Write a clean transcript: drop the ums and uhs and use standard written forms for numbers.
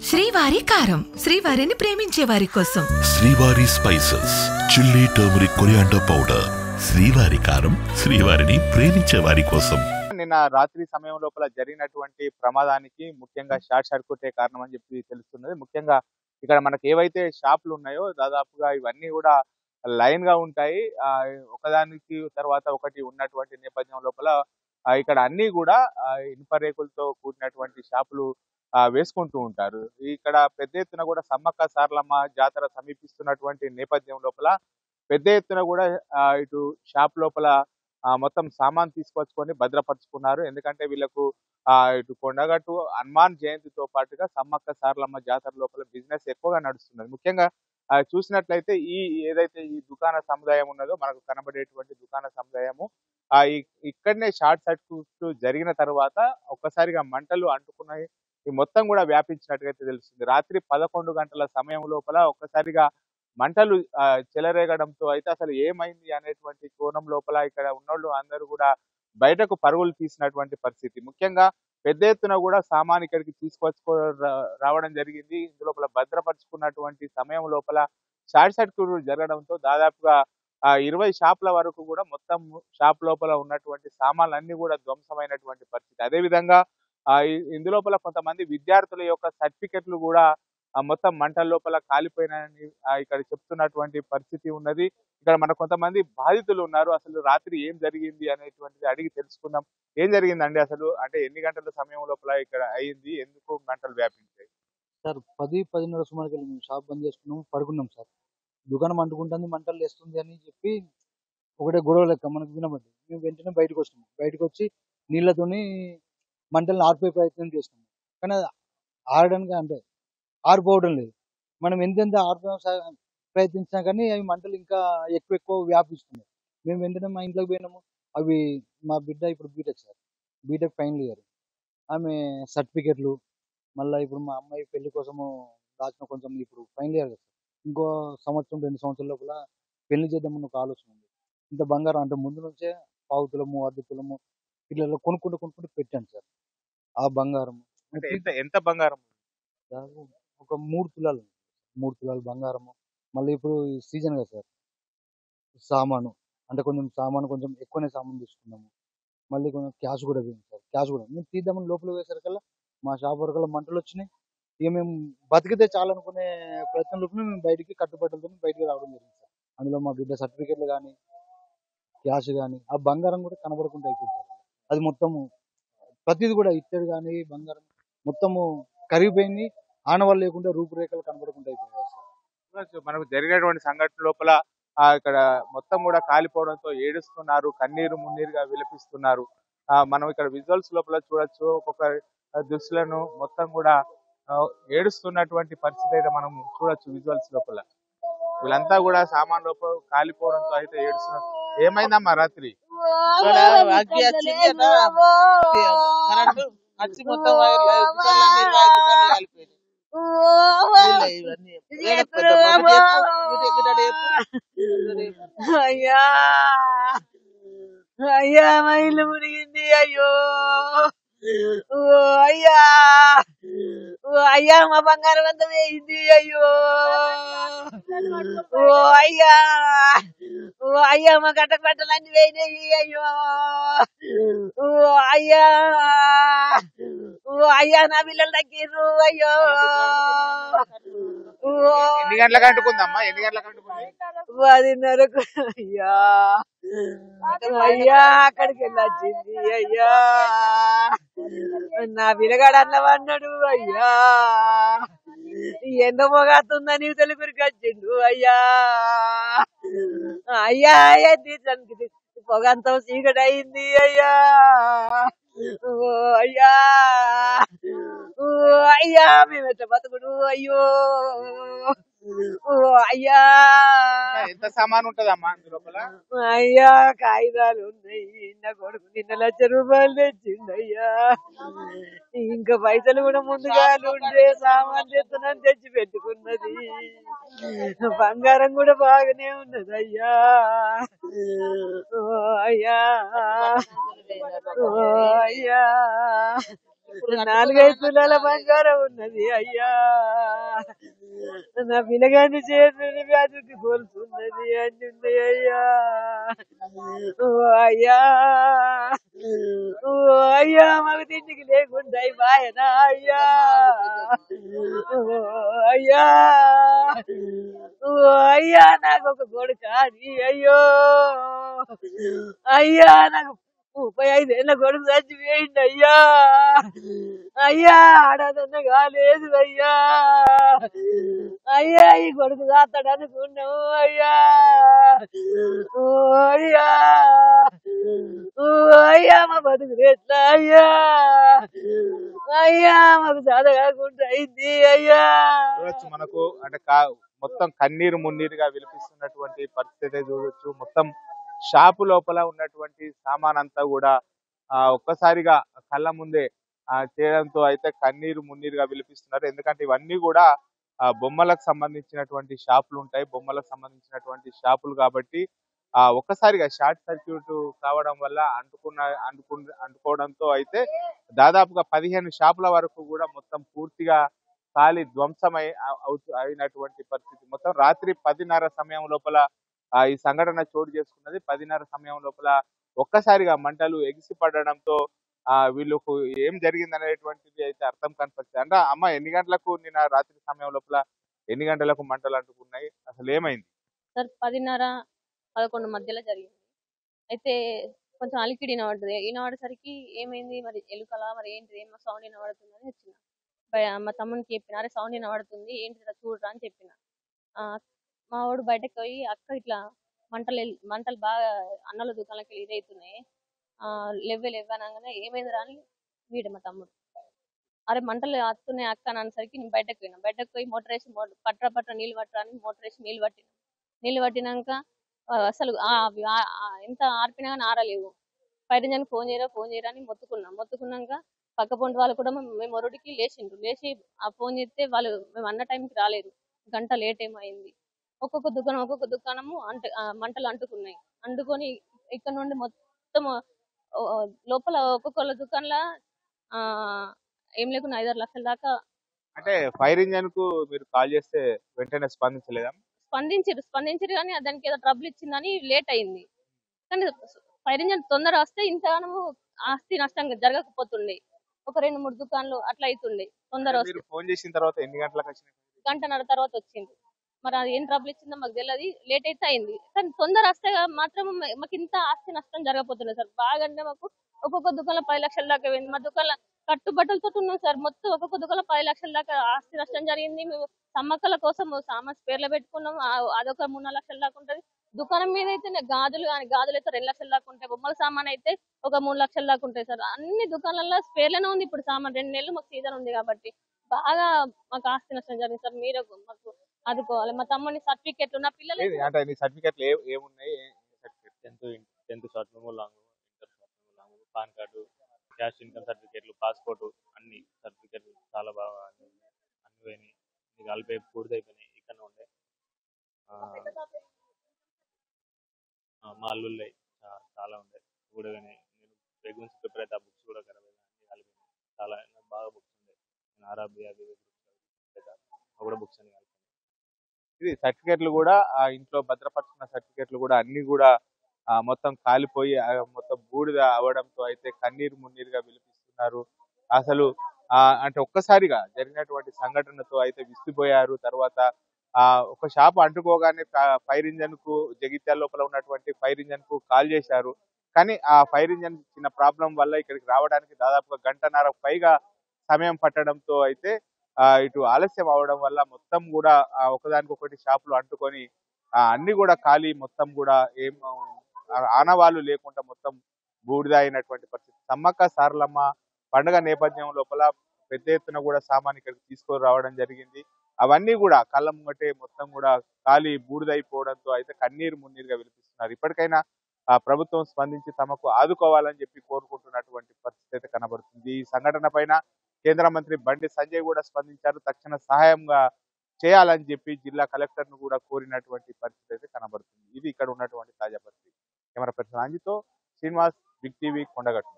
శ్రీవారి కారం, శ్రీవారిని ప్రేమించే వారి కోసం. శ్రీవారి spices, chilli turmeric coriander powder. శ్రీవారి కారం, శ్రీవారిని ప్రేమించే వారి కోసం. నిన్న రాత్రి సమయం లోపల జరిగినటువంటి ప్రమాదానికి ముఖ్యంగా షార్ట్ సర్క్యూటే కారణం అని చెప్పి తెలుస్తున్నది. ముఖ్యంగా ఇక్కడ మనకు ఏవైతే షాపులు ఉన్నాయో దాదాపుగా ఇవన్నీ కూడా లైన్ గా ఉంటాయి. ఒకదానికి తర్వాత ఒకటి ఉన్నటువంటి నేపథ్యం లోపల ఇక్కడ అన్ని కూడా ఇనుప రేకులతో కూడినటువంటి షాపులు వేసుకుంటూ ఉంటారు. ఇక్కడ పెద్ద ఎత్తున కూడా సమ్మక్క సారలమ్మ జాతర సమీపిస్తున్నటువంటి నేపథ్యం లోపల పెద్ద ఎత్తున కూడా ఇటు షాప్ లోపల మొత్తం సామాన్ తీసుకొచ్చుకొని భద్రపరుచుకున్నారు. ఎందుకంటే వీళ్ళకు ఇటు కొండగట్టు హనుమాన్ జయంతితో పాటుగా సమ్మక్క సారలమ్మ జాతర లోపల బిజినెస్ ఎక్కువగా నడుస్తున్నది. ముఖ్యంగా చూసినట్లయితే ఏదైతే ఈ దుకాణ సముదాయం ఉన్నదో మనకు కనబడేటువంటి దుకాణ సముదాయము ఇక్కడనే షార్ట్ సర్క్యూట్ జరిగిన తర్వాత ఒక్కసారిగా మంటలు అంటుకున్నాయి. ఈ మొత్తం కూడా వ్యాపించినట్టుగా తెలుస్తుంది. రాత్రి 11 గంటల సమయం లోపల ఒక్కసారిగా మంటలు చెలరేగడంతో అయితే అసలు ఏమైంది అనేటువంటి కోణం లోపల ఇక్కడ ఉన్నోళ్ళు అందరూ కూడా బయటకు పరుగులు తీసినటువంటి పరిస్థితి. ముఖ్యంగా పెద్ద ఎత్తున కూడా సామాన్ ఇక్కడికి రావడం జరిగింది. ఇందులోపల భద్రపరుచుకున్నటువంటి సమయం లోపల షార్ట్ సర్క్యూట్ జరగడంతో దాదాపుగా 20 షాపుల వరకు కూడా మొత్తం షాప్ లోపల ఉన్నటువంటి సామాన్లన్నీ కూడా ధ్వంసమైనటువంటి పరిస్థితి. అదేవిధంగా ఇందులోపల కొంతమంది విద్యార్థుల యొక్క సర్టిఫికెట్లు కూడా మొత్తం మంటల లోపల కాలిపోయినాయని ఇక్కడ చెప్తున్నటువంటి పరిస్థితి ఉన్నది. ఇక్కడ మన కొంతమంది బాధితులు ఉన్నారు. అసలు రాత్రి ఏం జరిగింది అనేటువంటిది అడిగి తెలుసుకుందాం. ఏం జరిగిందండి అసలు? అంటే ఎన్ని గంటల సమయం లోపల ఇక్కడ అయింది? ఎందుకు మంటలు వ్యాపించాయి? సార్ 10-10:30 సుమారుకి మేము షాప్ బంద్ చేసుకున్నాము, పడుకున్నాం సార్. దుకాణం అంటుకుంటుంది, మంటలు వేస్తుంది అని చెప్పి ఒకటే గొడవ లెక్క మనకు వినబడ్డది. మేము వెంటనే బయటకు వచ్చినాము. బయటకు వచ్చి నీళ్లతోని మంటలను ఆర్పే ప్రయత్నం చేసినాము. కానీ అది ఆరడానికి అంటే ఆరిపోవడం లేదు. మనం ఎంతెంత ప్రయత్నించినా కానీ అవి మంటలు ఇంకా ఎక్కువ వ్యాపిస్తున్నాయి. మేము వెంటనే మా ఇంట్లోకి పోయినాము. అవి మా బిడ్డ ఇప్పుడు BTech sir, BTech final year. ఆమె సర్టిఫికెట్లు, మళ్ళీ ఇప్పుడు మా అమ్మాయి పెళ్లి కోసము దాచిన కొంచెం ఇప్పుడు ఫైనల్ ఇయర్ కదా సార్. ఇంకో సంవత్సరం 2 సంవత్సరాల లోపల పెళ్లి చేద్దామని ఒక ఆలోచన ఉంది. ఇంత బంగారం అంటే ముందు నుంచే 1/4 తులము 1/2 తులము ఇట్లా కొనుక్కుంటూ పెట్టాను సార్. ఆ బంగారం ఎంత బంగారం? ఒక 3 తులాలు 3 తులాలు బంగారము. మళ్ళీ ఇప్పుడు సీజన్ కదా సార్, సామాను అంటే కొంచెం ఎక్కువనే సామాను తీసుకున్నాము. మళ్ళీ కొంచెం క్యాష్ కూడా పోయింది సార్. క్యాష్ కూడా మేము తీద్దామని లోపల వేసరికల్లా మా షాప్ వరకల్లా మంటలు వచ్చినాయి. ఇక మేము బతికితే చాలనుకునే ప్రయత్నం లోపల మేము బయటికి కట్టుబట్టలతో బయటికి రావడం జరిగింది సార్. అందులో మా బిడ్డ సర్టిఫికెట్లు కానీ క్యాష్ కానీ ఆ బంగారం కూడా కనబడకుండా అయిపోయింది సార్. అది మొత్తము ప్రతిది కూడా ఇత్తడి కానీ బంగారం మొత్తము కరిగిపోయింది. ఆనవాళ్ళు లేకుండా రూపురేఖలు కనబడకుండా అయిపోయింది సార్. మనకు జరిగినటువంటి సంఘటన లోపల ఇక్కడ మొత్తం కూడా కాలిపోవడంతో ఏడుస్తున్నారు, కన్నీరు మున్నీరుగా విలపిస్తున్నారు. మనం ఇక్కడ విజువల్స్ లోపల చూడొచ్చు. ఒక్కొక్క దృశ్యాలను మొత్తం కూడా ఏడుస్తున్నటువంటి పరిస్థితి అయితే మనం చూడొచ్చు విజువల్స్ లోపల. వీళ్ళంతా కూడా సామాన్ లోపల కాలిపోవడంతో అయితే ఏడుస్తున్నారు. ఏమైందమ్మా రాత్రి? అయ్యా అయ్యా మా ఇల్లు మునిగింది. అయ్యో అయ్యా అయ్యా మా బంగారం అంతా వేయింది. అయ్యో అయ్యా అయ్యా మా గట్ట బట్టలన్నీ వేయినాయి. అయ్యో అయ్యా అయ్యా నా పిల్లలు తగ్గిర్రు. అయ్యో ఎన్ని గంటలకు అంటుకుందమ్మా? ఎన్ని గంటలకు అంటుకుంది? 10:30కు. అయ్యా అయ్యా అక్కడికి వెళ్ళొచ్చింది. అయ్యా నా పిల్లగాడు అన్నవన్నాడు. అయ్యా ఎంత మొగాతుందని తెలుగురికి వచ్చిండు. అయ్యా అయ్యా తీర్చడానికి పొగంతా చీకటి అయింది. అయ్యా అయ్యా అయ్యా మేము ఎట్లా బతుకుడు? అయ్యో అయ్యా ఎంత సామాన్ ఉంటదమ్మా లోపల? అయ్యా కాగితాలు ఉన్నాయి. నా కొడుకు నిన్న 1,00,000 రూపాయలు తెచ్చిండు. అయ్యా ఇంకా పైసలు కూడా ముందుగా ఉంటే సామాన్ తెస్తున్నాను తెచ్చి పెట్టుకున్నది. బంగారం కూడా బాగానే ఉన్నది. అయ్యా అయ్యా అయ్యా 4-5 తులాల బంగారం ఉన్నది అయ్యా. నా పిల్లగాని చేతులు వ్యాధికి కోలుతున్నది అంటుంది అయ్యా. ఓ అయ్యా, ఓ అయ్యా, మాకు తిండికి లేకుండా బాయనా అయ్యా. ఓ అయ్యా, ఓ అయ్యా, నాకు ఒక కొడుకు అని అయ్యో. అయ్యా, నాకు 35 ఏళ్ళ కొడుకు చచ్చిపోయింది అయ్యా. అయ్యా, ఆడదన్న కాలేదు అయ్యా. అయ్యా, ఈ కొడుకు దాస్తాడు అనుకున్నావు అయ్యా. ఓ అయ్యా, ఓ అయ్యా, మా బతుకు ఎట్లా అయ్యా. అయ్యా, మాకు సాధ కాకుండా అయింది అయ్యా. చూడొచ్చు మనకు అంటే మొత్తం కన్నీరు మున్నీరుగా విలిపిస్తున్నటువంటి పరిస్థితి చూడొచ్చు. మొత్తం షాపు లోపల ఉన్నటువంటి సామాన్ అంతా కూడా ఒక్కసారిగా కళ్ళ ముందే చేయడంతో అయితే కన్నీరు మున్నీరుగా విలిపిస్తున్నారు. ఎందుకంటే ఇవన్నీ కూడా బొమ్మలకు సంబంధించినటువంటి షాపులు ఉంటాయి. బొమ్మలకు సంబంధించినటువంటి షాపులు కాబట్టి ఒక్కసారిగా షార్ట్ సర్క్యూట్ కావడం వల్ల అంటుకోవడంతో అయితే దాదాపుగా 15 షాపుల వరకు కూడా మొత్తం పూర్తిగా కాలి ధ్వంసమై అయినటువంటి పరిస్థితి. మొత్తం రాత్రి 10:30 సమయం లోపల ఈ సంఘటన చోటు చేసుకున్నది. 10:30 సమయం లోపల ఒక్కసారిగా మంటలు ఎగిసి పడడంతో వీళ్ళకు ఏం జరిగింది అనేటువంటిది అయితే అర్థం కాని పరిస్థితి. అంటే అమ్మ ఎన్ని గంటలకు నిన్న రాత్రి సమయం లోపల ఎన్ని గంటలకు మంటలు అంటుకున్నాయి, అసలు ఏమైంది? సార్ 10:30-11 మధ్యలో జరిగింది. అయితే కొంచెం అలికిడి వినబడ్డది. వినబడేసరికి ఏమైంది మరి ఎలుకలా మరి ఏంటిది ఏమో సౌండ్ వినబడుతుందని వచ్చిన. మా తమ్మునికి చెప్పిన, అరే సౌండ్ వినబడుతుంది ఏంటిదా చూడరా అని చెప్పిన. మా వాడు బయటకు పోయి అక్క ఇట్లా మంటలు బాగా అన్నల దుకాణాలకి ఇదవుతున్నాయి, లేవనగానే ఏమైందిరా అని వీడు మా తమ్ముడు. అరే మంటలు వస్తున్నాయి అక్క అని అనేసరికి నేను బయటకు పోయి మోటార్ వేసి పట్ట నీళ్ళు పట్టరా అని మోటార్ వేసి నీళ్ళు పట్టినాక అసలు ఎంత ఆర్పినా కానీ ఆరలేవు. ఫైర్ ఇంజన్ ఫోన్ చేయరా అని మొత్తుకున్నాక పక్క పొంటి వాళ్ళు కూడా మేము ఒరుడికి లేచి ఆ ఫోన్ చేస్తే వాళ్ళు మేము అన్న టైంకి రాలేదు, గంట లేట్ ఏమో అయింది. ఒక్కొక్క దుకాణము మంటలు అంటుకొని ఇక్కడ నుండి మొత్తం లోపల ఒక్కొక్క దుకాణంలో ఏం లేకుండా 5-6 లక్షల దాకా. అంటే ఫైర్ ఇంజన్ కు మీరు కాల్ చేస్తే వెంటనే స్పందించలేదా? స్పందించారు కానీ దానికి ఏదో ట్రబుల్ ఇచ్చిందని లేట్ అయింది. కానీ ఫైర్ ఇంజన్ తొందర వస్తే ఇంతగానము ఆస్తి నష్టం జరగకపోతుండే. ఒక 2-3 దుకాణాలు అట్లా అవుతుండే తొందర వస్తే. ఫోన్ చేసిన తర్వాత ఎన్ని గంటలకు వచ్చింది? 1:30 తర్వాత వచ్చింది. మరి అది ఏం ట్రబుల్ ఇచ్చిందో మాకు తెలియదు, లేట్ అయితే అయింది. కానీ తొందర వస్తే మాత్రం మాకు ఇంత ఆస్తి నష్టం జరగకపోతుండే సార్. బాగా అంటే మాకు ఒక్కొక్క దుకాణంలో 10 లక్షల దాకా పోయింది. మా దుకాణంలో కట్టుబట్టలతో ఉన్నాం సార్. మొత్తం ఒక్కొక్క దుకాణంలో 10 లక్షల దాకా ఆస్తి నష్టం జరిగింది. మేము సమ్మక్కల కోసం సామాన్ పేర్లు పెట్టుకున్నాం, అదొక 3-4 లక్షల దాకా ఉంటుంది. దుకాణం మీద అయితే గాజులు అయితే 2 లక్షల దాకా ఉంటాయి. బొమ్మల సామాన్ అయితే ఒక 3 లక్షల దాకా ఉంటాయి సార్. అన్ని దుకాణాలలో స్పేర్లోనే ఉంది ఇప్పుడు సామాన్. 2 నెలలు మాకు సీజన్ ఉంది కాబట్టి బాగా మాకు ఆస్తి నష్టం జరిగింది సార్. మీరు మాకు ఆదుకోవాలి. మా తమ్ముని సర్టిఫికెట్లు నా పిల్లలు ఏమున్నాయి? 10th short memo long, inter short memo long, pan card, cash income సర్టిఫికెట్లు, పాస్పోర్ట్, అన్ని సర్టిఫికెట్లు చాలా బాగా అన్ని పోయినాయి. కాలిపోయి పూర్తయిపోయినాయి. ఇక్కడ ఉండే మా అల్లుళ్ళై చాలా ఉండే కూడా. నేను ప్రెగ్నెన్సీ ప్రిపేర్ అయితే ఆ బుక్స్ కూడా ఖరాబ్ అయినాయి, కాలిపోయినాయి. చాలా బాగా బుక్స్ ఉండే. నేను ఆర్ఆర్బీ కూడా బుక్స్ అని కాలిపోయినాయి. ఇది సర్టిఫికెట్లు కూడా ఇంట్లో భద్రపరుచుకున్న సర్టిఫికెట్లు కూడా అన్ని కూడా మొత్తం కాలిపోయి మొత్తం బూడిద అవడంతో అయితే కన్నీరు మున్నీరుగా విలిపిస్తున్నారు. అసలు అంటే ఒక్కసారిగా జరిగినటువంటి సంఘటనతో అయితే విసిపోయారు. తర్వాత ఒక షాప్ అంటుకోగానే ఫైర్ ఇంజన్ కు జగిత్యాల లోపల ఉన్నటువంటి ఫైర్ ఇంజన్ కు కాల్ చేశారు. కానీ ఆ ఫైర్ ఇంజన్ చిన్న ప్రాబ్లం వల్ల ఇక్కడికి రావడానికి దాదాపుగా 1:30 పైగా సమయం పట్టడంతో అయితే ఇటు ఆలస్యం అవడం వల్ల మొత్తం కూడా ఒకదానికొకటి షాపులు అంటుకొని అన్ని కూడా ఖాళీ, మొత్తం కూడా ఏం ఆనవాళ్ళు లేకుండా మొత్తం బూడిద అయినటువంటి పరిస్థితి. సమ్మక్క సారలమ్మ పండుగ నేపథ్యం లోపల పెద్ద ఎత్తున కూడా సామాన్ ఇక్కడికి తీసుకొని రావడం జరిగింది. అవన్నీ కూడా కళ్ళ ముంగటే మొత్తం కూడా ఖాళీ బూడిదైపోవడంతో అయితే కన్నీరు మున్నీరుగా విలిపిస్తున్నారు. ఇప్పటికైనా ప్రభుత్వం స్పందించి తమకు ఆదుకోవాలని చెప్పి కోరుకుంటున్నటువంటి పరిస్థితి అయితే కనబడుతుంది. ఈ సంఘటన పైన కేంద్ర మంత్రి బండి సంజయ్ కూడా స్పందించారు. తక్షణ సహాయంగా చేయాలని చెప్పి జిల్లా కలెక్టర్ ను కూడా కోరినటువంటి పరిస్థితి అయితే కనబడుతుంది. ఇది ఇక్కడ ఉన్నటువంటి తాజా పరిస్థితి. కెమెరా పర్సన్ అంజితో శ్రీనివాస్, బిగ్ టీవీ, కొండగట్టు.